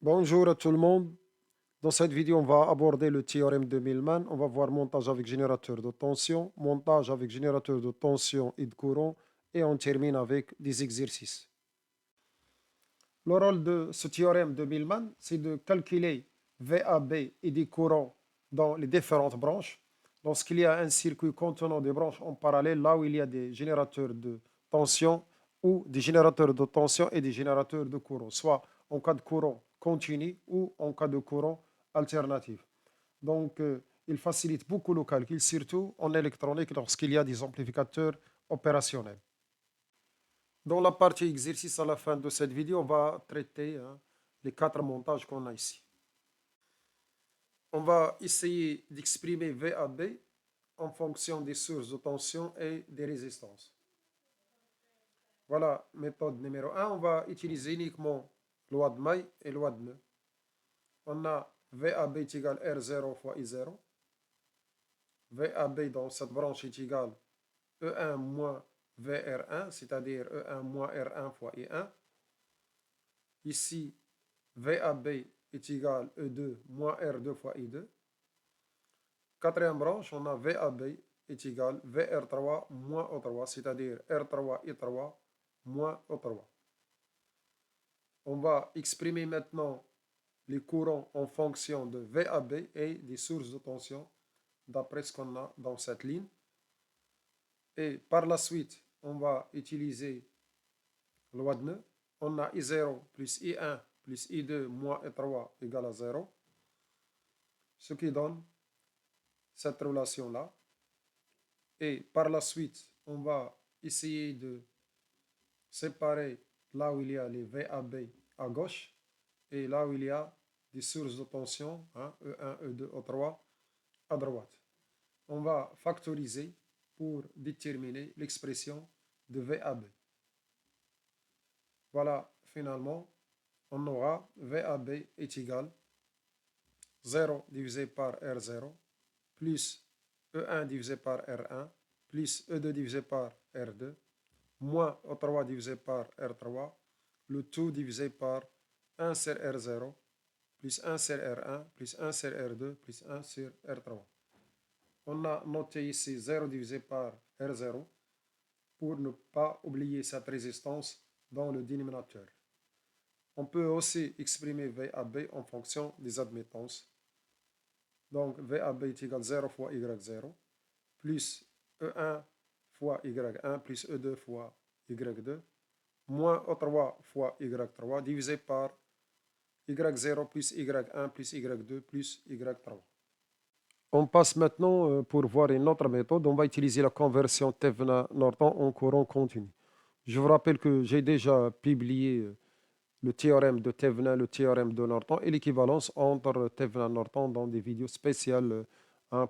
Bonjour à tout le monde. Dans cette vidéo, on va aborder le théorème de Millman. On va voir montage avec générateur de tension, montage avec générateur de tension et de courant, et on termine avec des exercices. Le rôle de ce théorème de Millman, c'est de calculer VAB et des courants dans les différentes branches. Lorsqu'il y a un circuit contenant des branches en parallèle, là où il y a des générateurs de tension ou des générateurs de tension et des générateurs de courant, soit en cas de courant continu ou en cas de courant alternatif. Donc, il facilite beaucoup le calcul, surtout en électronique lorsqu'il y a des amplificateurs opérationnels. Dans la partie exercice à la fin de cette vidéo, on va traiter les quatre montages qu'on a ici. On va essayer d'exprimer VAB en fonction des sources de tension et des résistances. Voilà, méthode numéro 1. On va utiliser uniquement loi de May et loi de Neu. On a VAB est égal à R0 fois I0. VAB dans cette branche est égal à E1 moins VR1, c'est-à-dire E1 moins R1 fois I1. Ici, VAB est égal à E2 moins R2 fois I2. Quatrième branche, on a VAB est égal à VR3 moins O3, c'est-à-dire R3 I3 moins O3. On va exprimer maintenant les courants en fonction de VAB et des sources de tension d'après ce qu'on a dans cette ligne. Et par la suite, on va utiliser la loi de Neu. On a I0 plus I1 plus I2 moins I3 égale à 0. Ce qui donne cette relation-là. Et par la suite, on va essayer de séparer là où il y a les VAB à gauche et là où il y a des sources de tension, E1, E2, E3 à droite. On va factoriser pour déterminer l'expression de VAB. Voilà, finalement, on aura VAB est égal 0 divisé par R0 plus E1 divisé par R1 plus E2 divisé par R2 moins O3 divisé par R3, le tout divisé par 1 sur R0 plus 1 sur R1 plus 1 sur R2 plus 1 sur R3. On a noté ici 0 divisé par R0 pour ne pas oublier cette résistance dans le dénominateur. On peut aussi exprimer VAB en fonction des admittances. Donc VAB est égal à 0 fois Y0 plus E1 fois Y1 plus E2 fois Y2 moins O3 fois Y3 divisé par Y0 plus Y1 plus Y2 plus Y3. On passe maintenant pour voir une autre méthode. On va utiliser la conversion Thevenin-Norton en courant continu. Je vous rappelle que j'ai déjà publié le théorème de Thevenin, le théorème de Norton et l'équivalence entre Thevenin et Norton dans des vidéos spéciales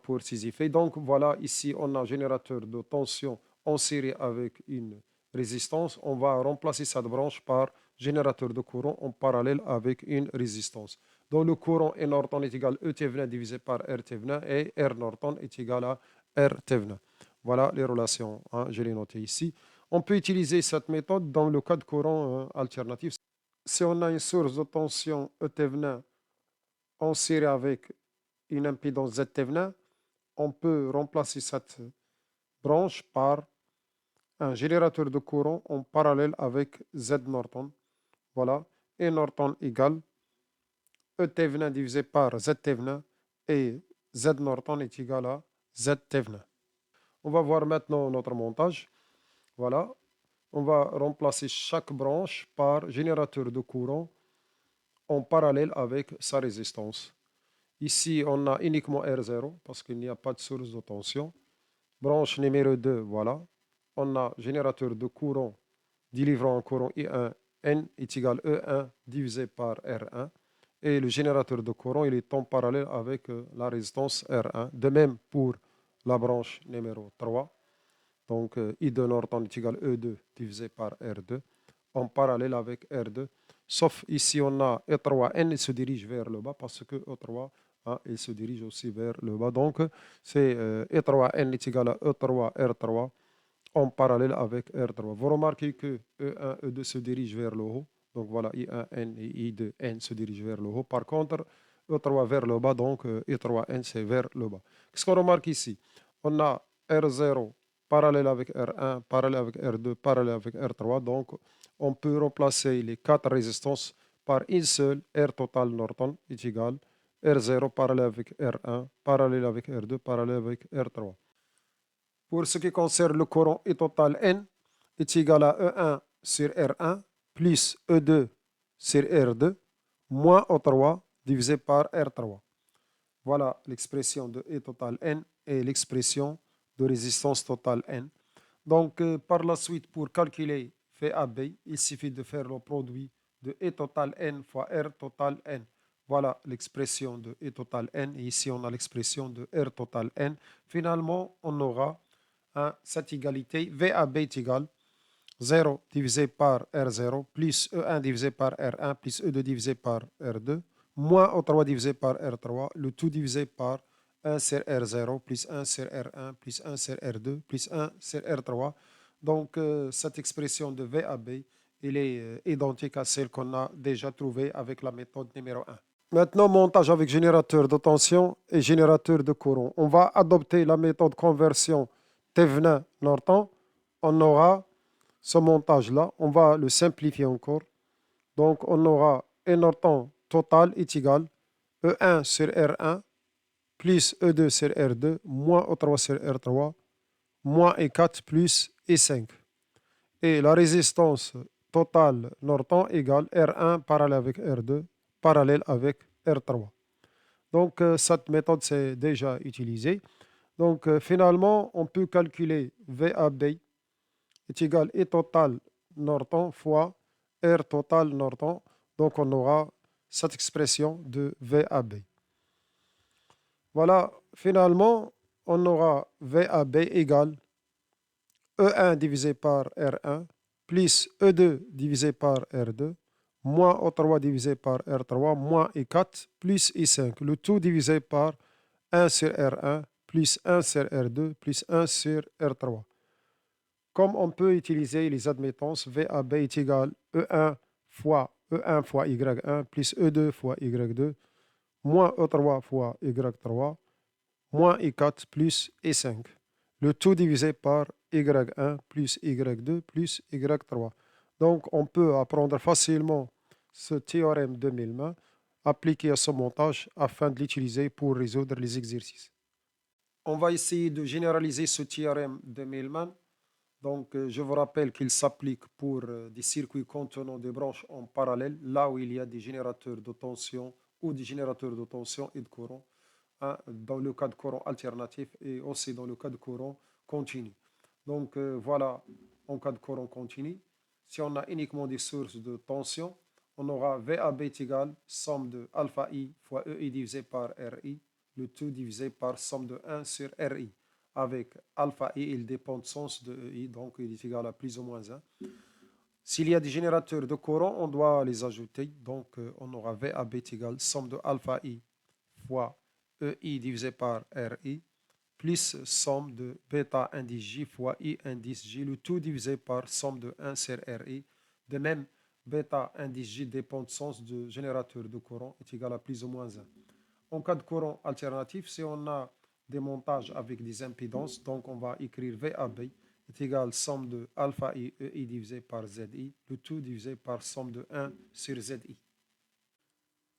pour ces effets. Donc voilà, ici on a un générateur de tension en série avec une résistance. On va remplacer cette branche par générateur de courant en parallèle avec une résistance. Donc le courant E Norton est égal à E Thevenin divisé par R Thevenin et R Norton est égal à R Thevenin. Voilà les relations, je les noté ici. On peut utiliser cette méthode dans le cas de courant alternatif. Si on a une source de tension E Thevenin en série avec une impédance Z Thevenin, on peut remplacer cette branche par un générateur de courant en parallèle avec Z Norton. Voilà. E Norton égale E Thevenin divisé par Z Thevenin et Z Norton est égal à Z Thevenin. On va voir maintenant notre montage. Voilà. On va remplacer chaque branche par générateur de courant en parallèle avec sa résistance. Ici, on a uniquement R0 parce qu'il n'y a pas de source de tension. Branche numéro 2, voilà. On a générateur de courant délivrant un courant I1, N est égal à E1 divisé par R1. Et le générateur de courant, il est en parallèle avec la résistance R1. De même pour la branche numéro 3. Donc, I de Norton est égal à E2 divisé par R2 en parallèle avec R2. Sauf ici, on a E3N, il se dirige vers le bas parce que E3, il se dirige aussi vers le bas. Donc, c'est E3N est égal à E3R3 en parallèle avec R3. Vous remarquez que E1, E2 se dirigent vers le haut. Donc voilà, I1N et I2N se dirigent vers le haut. Par contre, E3 vers le bas, donc I3N c'est vers le bas. Qu'est-ce qu'on remarque ici? On a R0 parallèle avec R1, parallèle avec R2, parallèle avec R3. Donc on peut remplacer les 4 résistances par une seule. R total Norton est égal R0 parallèle avec R1, parallèle avec R2, parallèle avec R3. Pour ce qui concerne le courant I total N est égal à E1 sur R1 plus E2 sur R2 moins O3 divisé par R3. Voilà l'expression de E total N et l'expression de résistance totale N. Donc, par la suite, pour calculer VAB, il suffit de faire le produit de E total N fois R total N. Voilà l'expression de E total N. Et ici, on a l'expression de R total N. Finalement, on aura cette égalité. VAB est égal 0 divisé par R0 plus E1 divisé par R1 plus E2 divisé par R2 moins O3 divisé par R3, le tout divisé par 1 sur R0 plus 1 sur R1 plus 1 sur R2 plus 1 sur R3. Donc, cette expression de VAB, elle est identique à celle qu'on a déjà trouvée avec la méthode numéro 1. Maintenant, montage avec générateur de tension et générateur de courant. On va adopter la méthode conversion Thevenin-Norton. On aura ce montage-là. On va le simplifier encore. Donc, on aura E Norton total est égal E1 sur R1 plus E2 sur R2 moins E3 sur R3 moins E4 plus E5. Et la résistance totale Norton égale R1 parallèle avec R2 parallèle avec R3. Donc, cette méthode c'est déjà utilisée. Donc, finalement, on peut calculer VAB est égal E total Norton fois R total Norton. Donc, on aura cette expression de VAB. Voilà, finalement, on aura VAB égale E1 divisé par R1 plus E2 divisé par R2 moins O3 divisé par R3 moins I4 plus I5. Le tout divisé par 1 sur R1 plus 1 sur R2 plus 1 sur R3. Comme on peut utiliser les admettances, VAB est égal E1 fois Y1 plus E2 fois Y2 moins E3 fois Y3 moins I4 plus I5. Le tout divisé par Y1 plus Y2 plus Y3. Donc, on peut apprendre facilement ce théorème de Millman appliqué à ce montage afin de l'utiliser pour résoudre les exercices. On va essayer de généraliser ce théorème de Millman. Donc, je vous rappelle qu'il s'applique pour des circuits contenant des branches en parallèle, là où il y a des générateurs de tension ou des générateurs de tension et de courant, dans le cas de courant alternatif et aussi dans le cas de courant continu. Donc, voilà, en cas de courant continu, si on a uniquement des sources de tension, on aura VAB est égal somme de alpha I fois EI divisé par RI, le tout divisé par somme de 1 sur RI avec alpha I, il dépend de sens de EI, donc il est égal à plus ou moins 1. S'il y a des générateurs de courant, on doit les ajouter. Donc, on aura VAB est égal somme de alpha I fois EI divisé par RI plus somme de bêta indice J fois I indice J, le tout divisé par somme de 1 sur RI. De même, bêta indice J dépend de sens de générateur de courant est égal à plus ou moins 1. En cas de courant alternatif, si on a des montages avec des impidances, donc on va écrire VAB est égal somme de alpha I EI divisé par ZI, le tout divisé par somme de 1 sur ZI.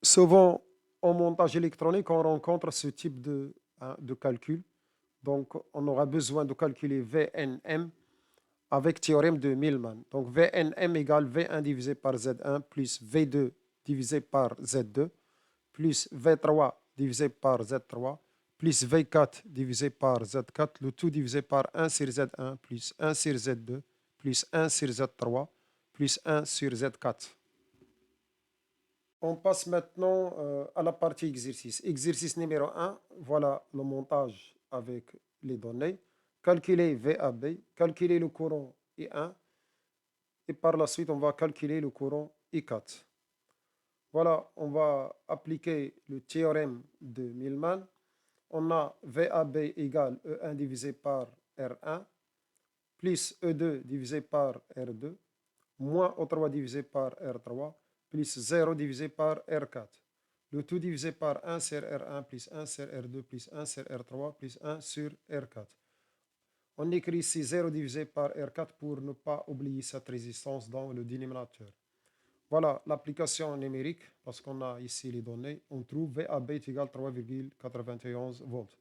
Souvent, en montage électronique, on rencontre ce type de calcul. Donc, on aura besoin de calculer VNM avec théorème de Millman. Donc, VNM égale V1 divisé par Z1 plus V2 divisé par Z2 plus V3 divisé par Z3 plus V4 divisé par Z4, le tout divisé par 1 sur Z1 plus 1 sur Z2 plus 1 sur Z3 plus 1 sur Z4. On passe maintenant à la partie exercice. Exercice numéro 1, voilà le montage avec les données. Calculer VAB, calculer le courant I1 et par la suite on va calculer le courant I4. Voilà, on va appliquer le théorème de Millman. On a VAB égale E1 divisé par R1 plus E2 divisé par R2 moins O3 divisé par R3 plus 0 divisé par R4. Le tout divisé par 1 sur R1 plus 1 sur R2 plus 1 sur R3 plus 1 sur R4. On écrit ici 0 divisé par R4 pour ne pas oublier cette résistance dans le dénominateur. Voilà l'application numérique, parce qu'on a ici les données. On trouve VAB est égal à 3,91 volts.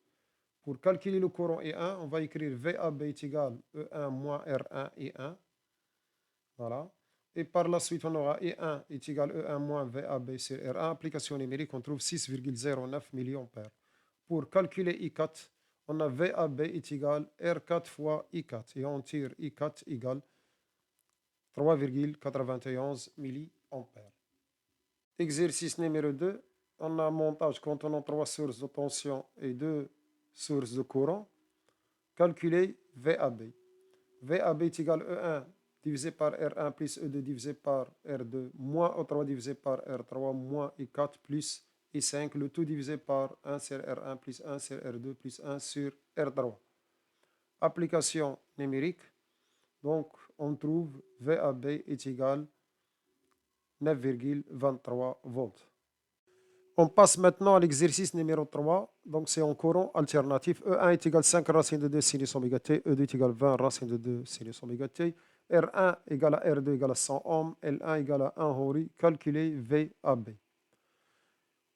Pour calculer le courant E1, on va écrire VAB est égal à E1 moins R1 E1. Voilà. Et par la suite, on aura E1 est égal à E1 moins VAB sur R1. Application numérique, on trouve 6,09 milliampères. Pour calculer I4, on a VAB est égal à R4 fois I4. Et on tire I4 égale 3,91 milliampères. Exercice numéro 2. On a un montage contenant 3 sources de tension et 2 sources de courant. Calculer VAB. VAB est égal à E1 divisé par R1 plus E2 divisé par R2 moins O3 divisé par R3 moins I4 plus I5, le tout divisé par 1 sur R1 plus 1 sur R2 plus 1 sur R3. Application numérique. Donc, on trouve VAB est égal à 9,23 volts. On passe maintenant à l'exercice numéro 3. Donc, c'est en courant alternatif. E1 est égal à 5 racines de 2 sinus oméga t. E2 est égal à 20 racines de 2 sinus oméga t. R1 égale à R2 égale à 100 ohms. L1 égale à 1 Henry. Calculer VAB.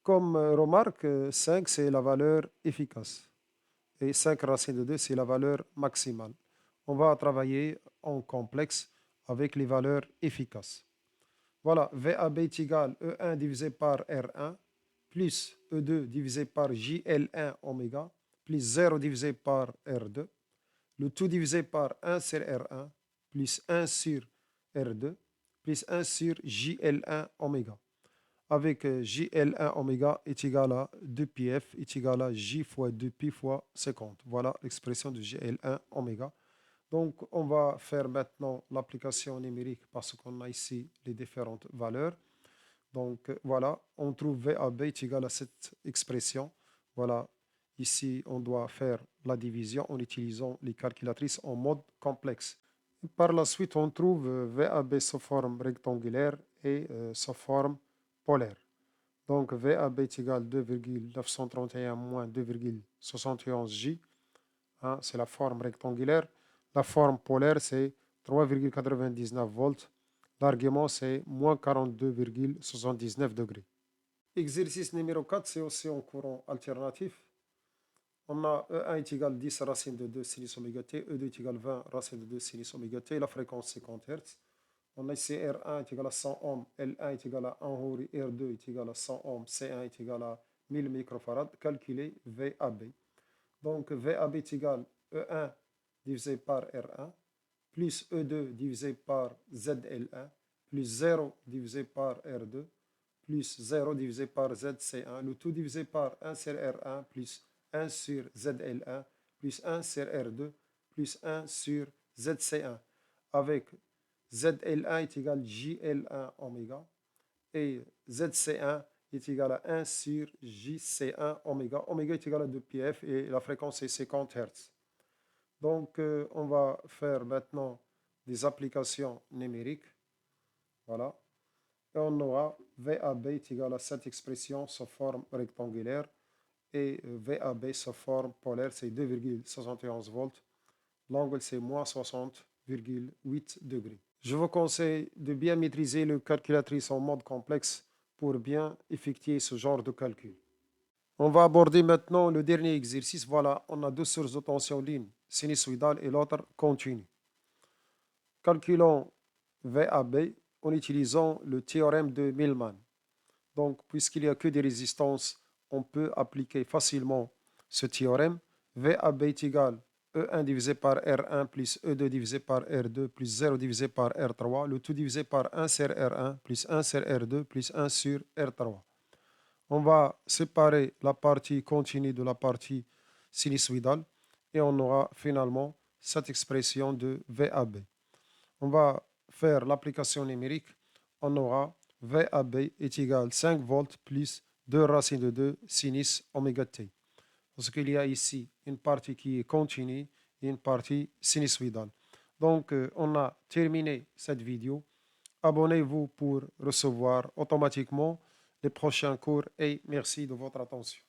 Comme remarque, 5 c'est la valeur efficace. Et 5 racines de 2 c'est la valeur maximale. On va travailler en complexe avec les valeurs efficaces. Voilà, VAB est égal à E1 divisé par R1 plus E2 divisé par JL1 oméga plus 0 divisé par R2, le tout divisé par 1 sur R1 plus 1 sur R2 plus 1 sur JL1 oméga. Avec JL1 oméga est égal à 2πf est égal à J fois 2π fois 50. Voilà l'expression de JL1 oméga. Donc, on va faire maintenant l'application numérique parce qu'on a ici les différentes valeurs. Donc, voilà, on trouve VAB est égal à cette expression. Voilà, ici, on doit faire la division en utilisant les calculatrices en mode complexe. Par la suite, on trouve VAB sous forme rectangulaire et sous forme polaire. Donc, VAB est égal à 2,931 moins 2,71 J. Hein, c'est la forme rectangulaire. La forme polaire, c'est 3,99 volts. L'argument, c'est moins 42,79 degrés. Exercice numéro 4, c'est aussi en courant alternatif. On a E1 est égal à 10 racines de 2 sinus oméga t, E2 est égal à 20 racines de 2 sinus oméga t, la fréquence 50 Hz. On a ici R1 est égal à 100 ohms, L1 est égal à 1 Henry, R2 est égal à 100 ohms, C1 est égal à 1000 microfarads. Calculer VAB. Donc VAB est égal à E1 divisé par R1 plus E2 divisé par ZL1 plus 0 divisé par R2 plus 0 divisé par ZC1, le tout divisé par 1 sur R1 plus 1 sur ZL1 plus 1 sur R2 plus 1 sur ZC1 avec ZL1 est égal à JL1 oméga et ZC1 est égal à 1 sur JC1 oméga. Oméga est égal à 2πf et la fréquence est 50 Hz. Donc, on va faire maintenant des applications numériques. Voilà. Et on aura VAB est égal à cette expression sous forme rectangulaire et VAB sous forme polaire, c'est 2,71 volts. L'angle, c'est moins 60,8 degrés. Je vous conseille de bien maîtriser le calculatrice en mode complexe pour bien effectuer ce genre de calcul. On va aborder maintenant le dernier exercice. Voilà, on a deux sources de tension ligne sinusoïdale et l'autre continue. Calculons VAB en utilisant le théorème de Millman. Donc, puisqu'il n'y a que des résistances, on peut appliquer facilement ce théorème. VAB est égal à E1 divisé par R1 plus E2 divisé par R2 plus 0 divisé par R3, le tout divisé par 1 sur R1 plus 1 sur R2 plus 1 sur R3. On va séparer la partie continue de la partie sinusoïdale et on aura finalement cette expression de VAB. On va faire l'application numérique. On aura VAB est égal à 5 volts plus 2 racines de 2 sinus oméga t. Parce qu'il y a ici une partie qui est continue et une partie sinusoïdale. Donc, on a terminé cette vidéo. Abonnez-vous pour recevoir automatiquement les prochains cours et merci de votre attention.